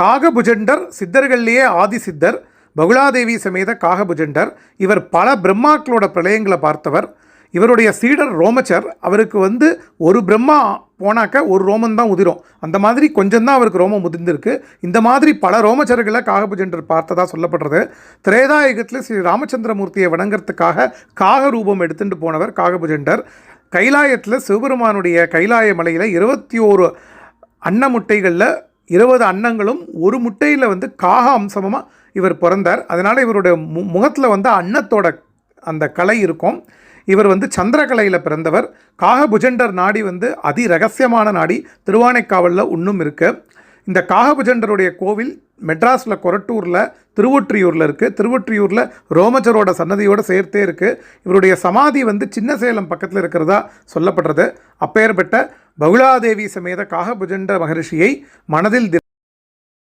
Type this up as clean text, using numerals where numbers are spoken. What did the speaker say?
காகபுஜண்டர் சித்தர்கள்லேயே ஆதி சித்தர், பகுலாதேவி சமேத காகபுஜண்டர். இவர் பல பிரம்மாக்களோட பிரளயங்களை பார்த்தவர். இவருடைய சீடர் ரோமச்சர். அவருக்கு ஒரு பிரம்மா போனாக்க ஒரு ரோமன் தான் உதிரும். அந்த மாதிரி கொஞ்சம்தான் அவருக்கு ரோமம் உதிர்ந்திருக்கு. இந்த மாதிரி பல ரோமச்சர்களை காகபுஜண்டர் பார்த்ததாக சொல்லப்படுறது. திரேதாயுகத்தில் ஸ்ரீ ராமச்சந்திரமூர்த்தியை வணங்குறதுக்காக காக ரூபம் எடுத்துகிட்டு போனவர் காகபுஜண்டர். கைலாயத்தில் சிவபெருமானுடைய கைலாய மலையில் 21 அன்ன முட்டைகளில் 20 அன்னங்களும் ஒரு முட்டையில் காக அம்சமாக இவர் பிறந்தார். அதனால் இவருடைய முகத்தில் அன்னத்தோட அந்த கலை இருக்கும். இவர் சந்திரகலையில் பிறந்தவர். காகபுஜண்டர் நாடி அதி ரகசியமான நாடி திருவானைக்காவலில் இன்னும் இருக்குது. இந்த காகபுஜண்டருடைய கோவில் மெட்ராஸில் கொரட்டூரில் திருவொற்றியூரில் இருக்குது. திருவொற்றியூரில் ரோமச்சரோட சன்னதியோடு சேர்த்தே இருக்குது. இவருடைய சமாதி சின்ன சேலம் பக்கத்தில் இருக்கிறதா சொல்லப்படுறது. அப்பேற்பட்ட பகுலாதேவி சமேத காகபுஜண்ட மகரிஷியை மனதில்